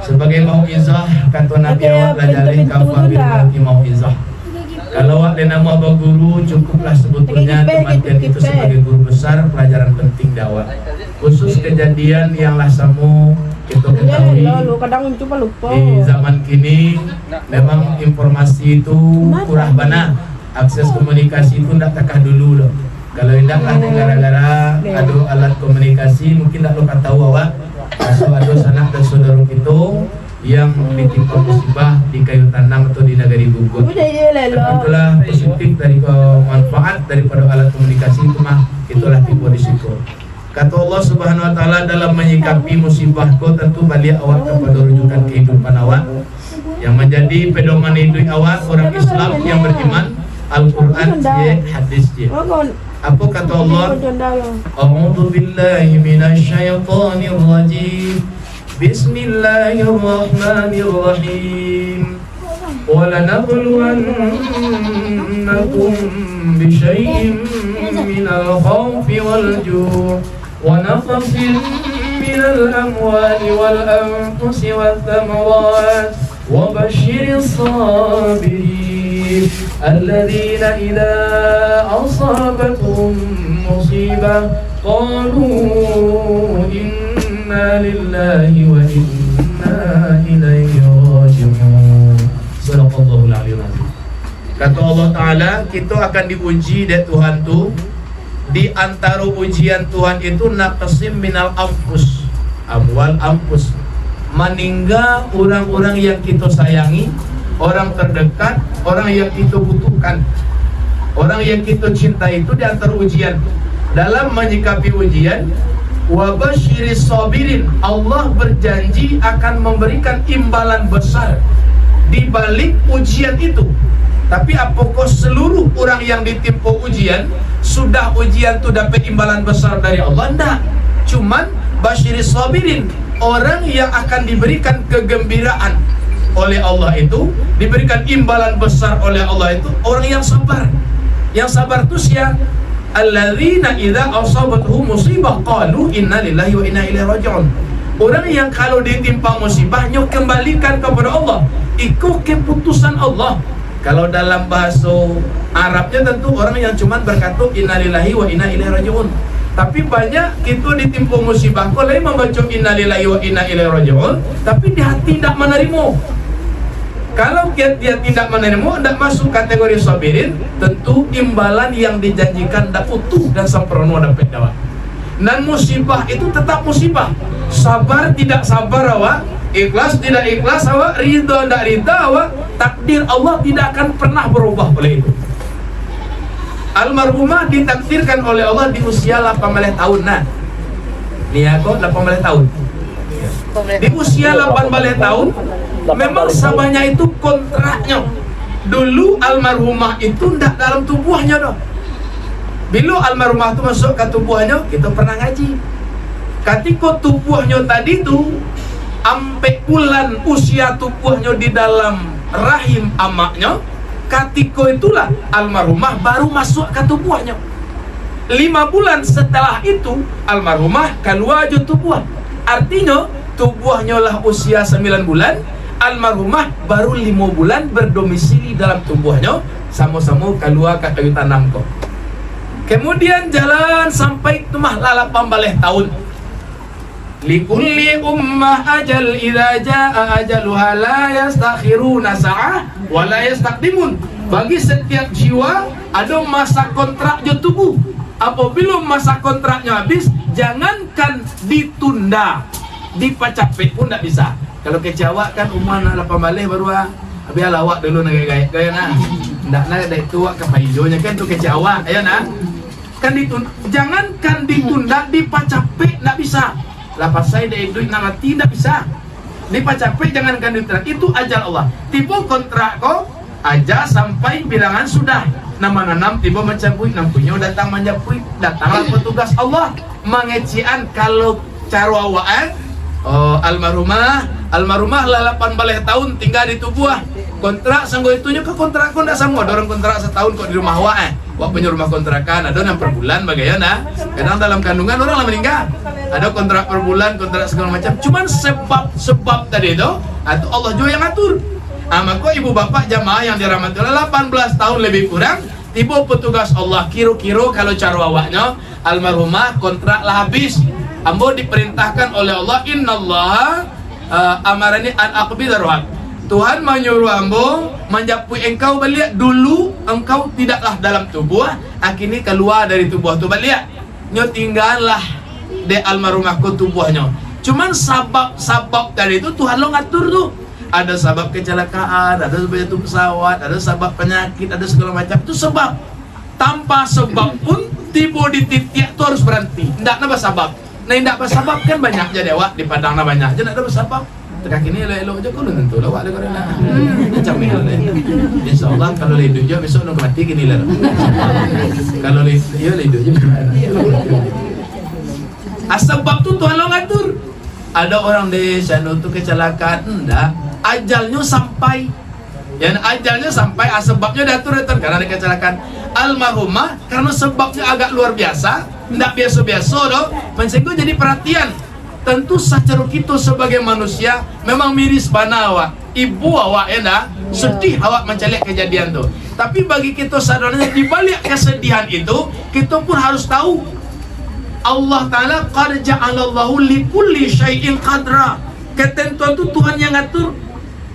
sebagai mauizah kata Nabi awak belajarin kafah bil mauizah. Kalau awak dan nama abang guru cukuplah sebetulnya kematian itu sebagai guru besar pelajaran penting dakwah. Khusus kejadian yang lah samu kita ketahui di zaman kini memang informasi itu kurang bana, akses komunikasi itu tidak takah dulu loh. Kalau tidak lah gara-gara ada alat komunikasi mungkin tak lo tahu awak masuk ada sanak dan saudara kita yang ditimpa musibah di kayu tanam atau di negeri gugut. Itulah positif dari manfaat daripada alat komunikasi itu mah itulah tipu risiko. Kata Allah Subhanahu wa taala dalam menyikapi musibah kau tentu balik awak kepada rujukan kehidupan awak yang menjadi pedoman hidup awak orang Islam yang beriman Al-Quran je hadis je. Apa kata Allah? A'udzu billahi minasyaitonir rajim. Bismillahirrahmanirrahim. Wa lanabluwannakum bisyai'in minal khawfi wal ju' wa naqsin minal amwali wal anfusi wath thamarat wa basyiris sabirin alladzina idza asabatuhum musibah qalu inna lillahi wa inna ilaihi raji'un. Sadaqallahul aliyyil azim. Kata Allah Ta'ala, kita akan diuji dari Tuhan tu. Di antara ujian Tuhan itu naqsim minal anfus, amwal anfus, meninggal orang-orang yang kita sayangi, orang terdekat, orang yang kita butuhkan, orang yang kita cintai. Itu di antara ujian. Dalam menyikapi ujian, wa basyiris sabirin, Allah berjanji akan memberikan imbalan besar di balik ujian itu. Tapi apakah seluruh orang yang ditimpa ujian sudah ujian itu dapat imbalan besar dari Allah? Tidak. Cuman basyiris sabirin, orang yang akan diberikan kegembiraan oleh Allah itu, diberikan imbalan besar oleh Allah itu orang yang sabar. Yang sabar itu siapa? Alladzina idza asabatuhum musibah qalu inna lillahi wa inna ilaihi raji'un. Orang yang kalau ditimpa musibahnya kembalikan kepada Allah, ikut keputusan Allah. Kalau dalam bahasa Arabnya tentu orang yang cuma berkata innalillahi wa inna ilaihi raji'un. Tapi banyak kita ditimpa musibah kalau membaca innalillahi wa inna ilaihi raji'un, tapi di hati tidak menerima. Kalau dia tidak menerima, tidak masuk kategori sabirin, tentu imbalan yang dijanjikan tidak utuh dan sempurna dapat dapat. Dan musibah itu tetap musibah. Sabar tidak sabar awak, ikhlas tidak ikhlas awak, ridha tidak ridha awak, takdir Allah tidak akan pernah berubah oleh itu. Almarhumah ditakdirkan oleh Allah di usia 18 tahun. Nah, ini aku 18 tahun. Di usia 18 tahun, memang sabanya itu kontraknya. Dulu almarhumah itu tidak dalam tubuhnya doh. Bila almarhumah itu masuk ke tubuhnya, kita pernah ngaji. Ketika tubuhnya tadi itu sampai bulan usia tubuhnya di dalam rahim amaknya, ketika itulah almarhumah baru masuk ke tubuhnya. 5 bulan setelah itu almarhumah keluar dari tubuh. Artinya tubuhnya lah usia 9 bulan, almarhumah baru 5 bulan berdomisili dalam tubuhnya, sama-sama keluar ke kayu tanam kok. Kemudian jalan sampai tumah 18 tahun. Likulli ummah ajal idza jaa ajaluha la yastakhiruna sa'ah wa la yastaqdimun. Bagi setiap jiwa ada masa kontrak di tubuh. Apabila masa kontraknya habis, jangankan ditunda, dipacapek pun tidak bisa. Kalau kecewa kan umur nak 18 baru habis lawak dulu nak gaya nah. Ndak nak dah tua ke hijaunya kan tu kecewa ya nah. Kan ditunda, jangankan ditunda, dipacapek tidak bisa. Lapas saya dari duit nak tidak bisa. Dipacapek jangankan ditunda, itu ajal Allah. Tiba kontrak kau aja sampai bilangan sudah. Nama nanam tiba mencabui, nampunya datang menjapui, datanglah petugas Allah mengecian kalau cara awaan. Oh, almarhumah lah 18 tahun tinggal di tubuh. Kontrak sanggup itunya ke kontrak kau tidak sama. Ada orang kontrak setahun kok di rumah wak punya rumah kontrakan, ada yang per bulan bagaimana. Kadang dalam kandungan orang lah meninggal. ada kontrak per bulan, kontrak segala macam. Cuman sebab tadi itu Allah juga yang atur. Maka ibu bapak jamaah yang dirahmati Allah 18 tahun lebih kurang, tiba petugas Allah kira-kira kalau cara awaknya almarhumah kontrak lah habis. Ambo diperintahkan oleh Allah, innallaha amarani an aqbida ruhak. Tuhan menyuruh ambo menjapui engkau balik dulu, engkau tidaklah dalam tubuh, akhirnya keluar dari tubuh tu balik. Nyo tinggallah de almarhumahku tubuhnya. Cuman sabab dari itu Tuhan lo ngatur tuh. Ada sebab kecelakaan, ada sebab jatuh pesawat, ada sebab penyakit, ada segala macam. Itu sebab. Tanpa sebab pun tiba di titik itu harus berhenti. Tidak ada sebab. Nah, tidak ada sebab kan banyak aja dewa di padang banyak aja tidak ada sebab. Kaki ini elok-elok aja kau tentu lawak ada kau nak. Macam ni lah. Insyaallah kalau hidup je besok nak mati gini lah. Kalau hidup je. Sebab tu Tuhan lo ngatur. Ada orang desa tu kecelakaan, enggak. Ajalnya sampai, yang ajalnya sampai, sebabnya diatur karena ada kecelakaan. Almarhumah karena sebabnya agak luar biasa, tidak biasa-biasa doh. Mencegah jadi perhatian. Tentu secara kita sebagai manusia memang miris bana awak, ibu awak ya sedih awak mencari kejadian tu. Tapi bagi kita sadarnya di balik kesedihan itu, kita pun harus tahu Allah Ta'ala qad ja'alallahu likulli syai'in qadra. Ketentuan tu Tuhan yang ngatur.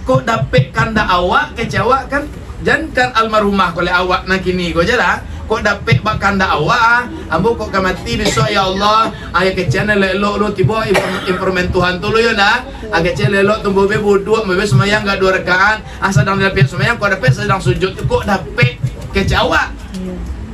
Kok dapat kanda awak kecewa kan? Jangan almarhumah oleh awak nak kini kau jelah. Kok dapat bak kanda awak, ambo kok mati besok ya Allah. Ayah kecil elok lu tiba improvement Tuhan tu lu ya dah. Agak kecil elok tumbuh bodoh, bebe semayang enggak 2 rakaat. Sedang dapat semayang kok dapat sedang sujud kok dapat kecewa.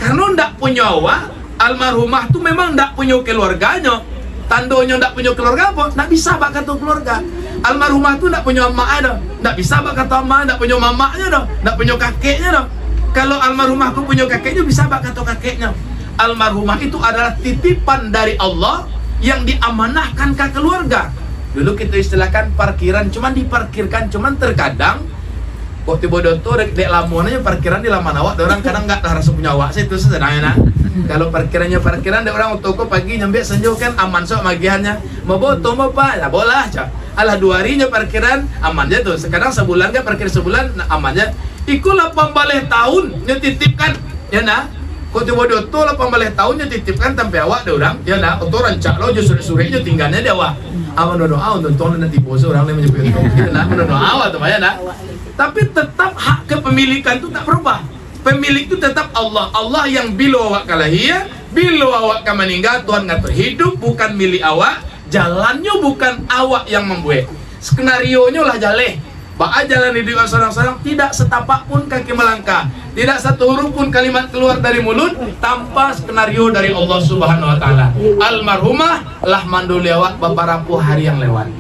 Karena ndak punya awak, almarhumah tu memang ndak punya keluarganya. Tandonya ndak punya keluarga apa? Ndak bisa bak kata keluarga. Almarhumah tu ndak punya emak ada, ndak bisa bak kata emak, ndak punya mamaknya dah, ndak punya kakeknya dah. Kalau almarhumah tu punya kakeknya bisa bak kata kakeknya. Almarhumah itu adalah titipan dari Allah yang diamanahkan ke keluarga. Dulu kita istilahkan parkiran, cuman diparkirkan, cuman terkadang kok tiba doktor dek lamonnya parkiran di laman awak, orang kadang nggak rasa punya awak sih itu sebenarnya. Kalau parkiran ada orang toko pagi nyampe senjo kan aman sok magihannya. Mau boto mau apa? Ya bolah cak. Alah 2 harinya parkiran aman aja tuh. Sekarang sebulan kan parkir sebulan aman aja. Iku 18 tahun nyetitipkan ya nah. Kok tiba doto 18 tahun nyetitipkan sampai awak ada orang ya nah. Untuk rancak lo justru sore-sorenya tinggalnya dia awak. Awan doa untuk tuan nanti bos orang lain menyebut itu. Nah, doa awak tuh ya nah. Tapi tetap hak kepemilikan itu tak berubah. Pemilik itu tetap Allah. Allah yang bila awak kalahia, bila awak meninggal, Tuhan ngatur. Hidup bukan milik awak, jalannya bukan awak yang membuat. Skenarionya lah jaleh. Ba'a jalan hidup seorang-seorang, tidak setapak pun kaki melangkah, tidak satu huruf pun kalimat keluar dari mulut tanpa skenario dari Allah Subhanahu wa Ta'ala. Almarhumah lah manduli awak beberapa hari yang lewat.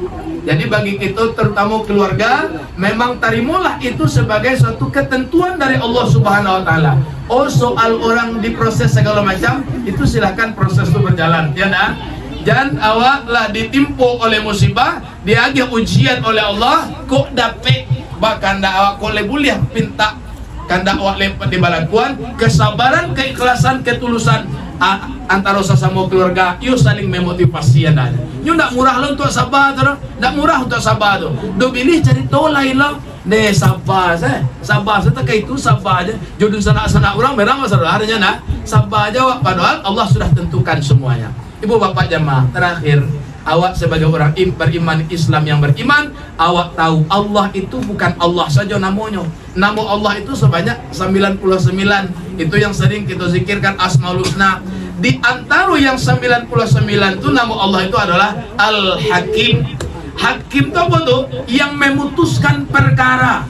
Jadi bagi kita terutama keluarga, memang terimalah itu sebagai suatu ketentuan dari Allah Subhanahu wa Ta'ala. Oh, soal orang diproses segala macam, itu silahkan proses itu berjalan, ya dah. Jangan awak lah ditimpa oleh musibah, diagih ujian oleh Allah, kok dapat bahkan awak kok boleh pinta kanda awak lepat di balakuan, kesabaran, keikhlasan, ketulusan antara sesama keluarga, yuk saling memotivasi ya dah. Yuk ndak murah lo untuk sabar tu, ndak murah untuk sabar tu. Do pilih cari tolai lo, deh sabar sabar tak kayak itu sabar aja. Jodoh sanak-sanak orang merang saudaranya nak, sabar aja awak padahal Allah sudah tentukan semuanya. Ibu bapak jamaah, terakhir awak sebagai orang beriman Islam yang beriman, awak tahu Allah itu bukan Allah saja namanya. Nama Allah itu sebanyak 99. Itu yang sering kita zikirkan Asmaul Husna. Di antara yang 99 itu nama Allah itu adalah Al-Hakim. Hakim itu apa tuh? Yang memutuskan perkara.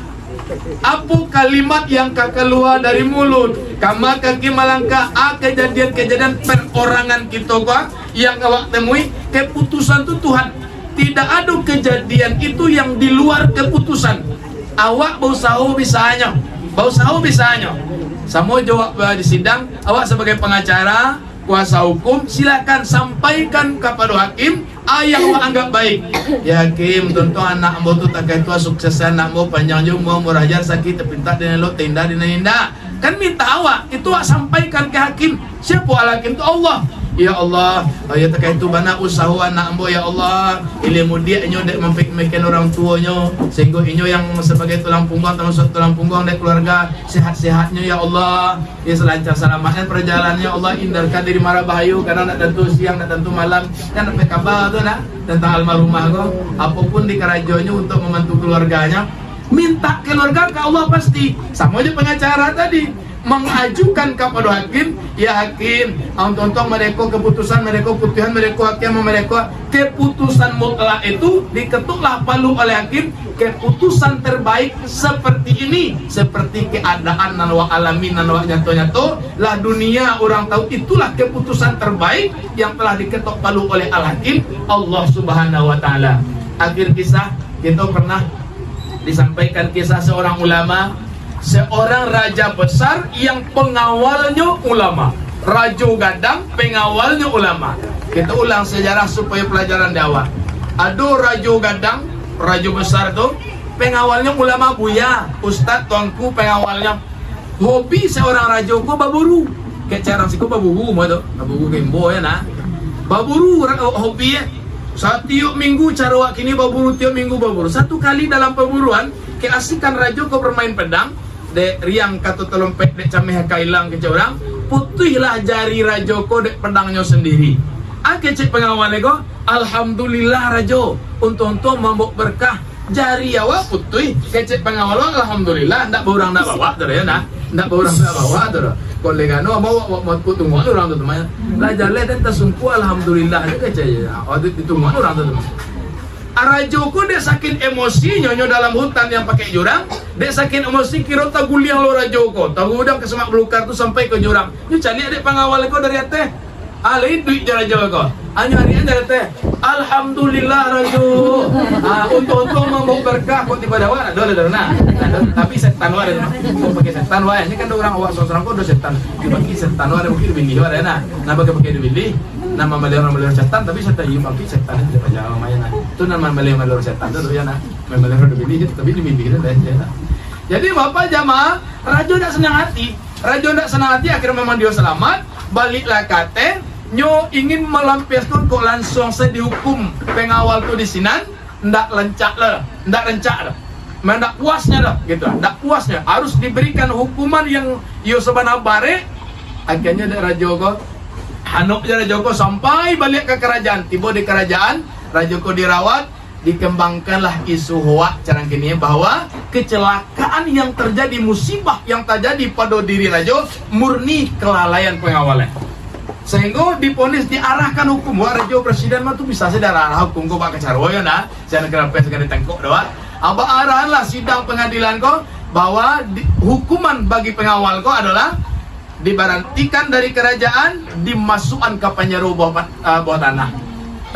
Apa kalimat yang keluar dari mulut, kama kaki melangkah kejadian-kejadian perorangan kita yang awak temui, keputusan itu Tuhan. Tidak ada kejadian itu yang di luar keputusan. Awak berusaha bisanya. Sama jawab di sidang, awak sebagai pengacara, kuasa hukum, silakan sampaikan kepada hakim yang awak anggap baik. Ya hakim, tentu anak mu tu tak kaitu sukses anak mu panjang umur murah ajar sakit terpinta dengan lo tindak dengan indah. Kan minta awak itu awak sampaikan ke hakim. Siapa al hakim itu? Allah. Ya Allah, ya terkait tu bana usaha anak ambo ya Allah, ilmu dia inyo dek memikirkan orang tuanya, sehingga inyo yang sebagai tulang punggung termasuk tulang punggung dek keluarga sehat-sehatnya ya Allah, ya selancar selamatnya perjalanannya ya Allah, hindarkan dari mara bahayu karena nak tentu siang nak tentu malam kan apa kabar tu nak tentang almarhumah ko, apapun di kerajaannya untuk membantu keluarganya, minta keluarga ke Allah pasti, sama aja pengacara tadi. Mengajukan kepada hakim, ya hakim, tonton mereka keputusan mereka putusan mereka hakim mereka keputusan mutlak itu diketuklah palu oleh hakim keputusan terbaik seperti ini, seperti keadaan nan wa alamin nan wa nyato lah dunia orang tahu itulah keputusan terbaik yang telah diketok palu oleh al hakim Allah Subhanahu wa taala. Akhir kisah kita pernah disampaikan kisah seorang ulama, seorang raja besar yang pengawalnya ulama. Raja Gadang pengawalnya ulama. Kita ulang sejarah supaya pelajaran dakwah. Ada Raja Gadang, raja besar tu, pengawalnya ulama buya, ustaz tuanku pengawalnya. Hobi seorang raja ko baburu. Kecarang siku baburu mo tu. Baburu gembo ya nah. Baburu hobi ya. Setiap minggu cara wak kini baburu, tiap minggu baburu. Satu kali dalam perburuan keasikan raja ko bermain pedang. Dek riang kata telompet dek cameh kailang ke orang putihlah jari rajoko dek pedangnya sendiri. Ake cek pengawalnya ko, alhamdulillah rajo untuk mambok berkah jari awak putih kecek pengawal alhamdulillah ndak berang ndak bawa tu ya ndak berang ndak bawa tu kolega no bawa mat tunggu orang tu teman belajar le dan tersumpu alhamdulillah dia kecek waktu ditunggu orang tu teman. Arajoko dia saking emosi nyonyo dalam hutan yang pakai jurang, dia saking emosi kira tak guliang lo rajoko, tahu udang ke semak belukar tu sampai ke jurang. Nyu cari adik pengawal ko dari teh, alih duit jara-jara ko. Anyu hari dari teh, alhamdulillah rajo. Untuk mau berkah kok tiba dawa ada nah. Tapi setan wae kok pakai setan wae. Ini kan orang awak seorang ko do setan. Dibagi setan wae mungkin bini wae nah. Nah pakai bini. Nama melihara setan tapi setan iya tapi setan itu tidak jauh mainan itu nama melihara setan itu ya nah melihara dibeli tapi dimimpi kita ya nah. Jadi bapak jamaah raja tidak senang hati akhirnya memang dia selamat baliklah kate nyo ingin melampiaskan kok langsung saya dihukum pengawal tu di sinan ndak lencak lah ndak puasnya dah gitu ndak puasnya harus diberikan hukuman yang yo sebenarnya bare akhirnya ada raja kok Hanuk Raja Joko sampai balik ke kerajaan. Tiba di kerajaan, Raja Joko dirawat, dikembangkanlah isu hoak carang kini bahwa kecelakaan yang terjadi, musibah yang terjadi pada diri Raja murni kelalaian pengawalnya. Sehingga diponis diarahkan hukum. Wah Raja presiden mah tu bisa sedara arah hukum ko pak kecarwoyo nah. Saya kenapa sekali tengkok doa. Aba arahanlah sidang pengadilan ko bahwa hukuman bagi pengawal ko adalah diberhentikan dari kerajaan, dimasukkan ke penjara bawah tanah.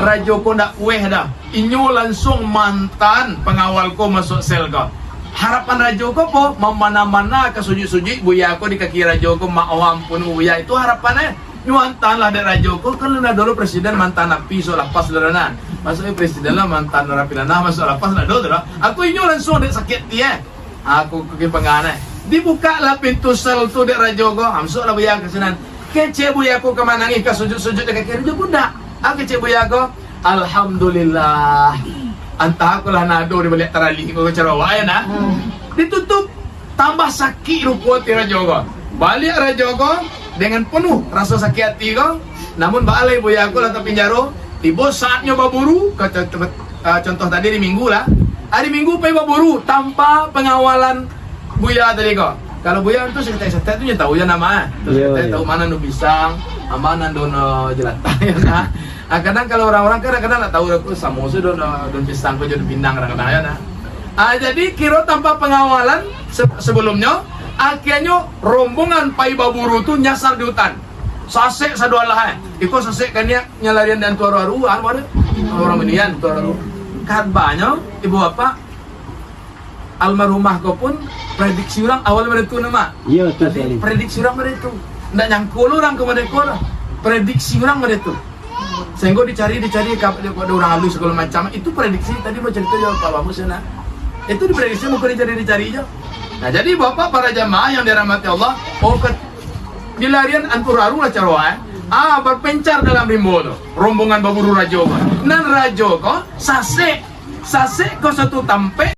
Raja ko ndak weh dah. Inyo langsung mantan pengawal ko masuk sel ko. Harapan raja ko po memana-mana ke sujud-sujud buya ko di kaki raja ko ampun buya itu harapannya. Mantan lah dari raja ko kan lu dulu presiden mantan api so lapas lerana. Masuk presiden lah mantan rapi lana masuk lapas lah dulu. Aku inyo langsung dek sakit dia. Aku ke pengana. Dibuka lah pintu sel tu dek raja ko hamsuk lah buya ke senan kece buya ko kemanangi ke sujud-sujud dek kaki raja ko dak kece buya ko alhamdulillah antah aku lah nado di balik tarali ko carawa ya nah ditutup tambah sakit rupuati raja ko balik raja ko dengan penuh rasa sakit hati ko namun balai buya ko lah penjaro tiba saatnya baburu contoh tadi di minggu lah hari minggu pergi baburu tanpa pengawalan buya tadi kok. Kalau buya itu seketek-setek itu tahu ya nama. Seketek tahu mana nu pisang, mana nu jelantah ya nah. Kadang kalau orang-orang kadang-kadang tak tahu aku samosa don pisang ko jadi pindang kadang-kadang ya nah. Jadi kira tanpa pengawalan sebelumnya akhirnya rombongan pai baburu tu nyasar di hutan. Sasek sadua lah. Iko sasek kan dia nyalarian dan tuaru-aru ada orang menian tuaru. Kan banyak ibu bapak almarhumah ko pun prediksi orang awal mereka nama. Iya tu sekali. Prediksi orang mereka. Ndak nyangkul orang ke mereka lah. Prediksi orang mereka. Sehingga dicari ada orang halus segala macam. Itu prediksi tadi mau cerita jawab Pak Bamus ya. Itu diprediksi mau dicari aja. Nah jadi bapak para jamaah yang dirahmati Allah, dilarian anturaru lah carwa berpencar dalam rimbono rombongan baburu rajo ko nan rajo ko sase ko satu tampe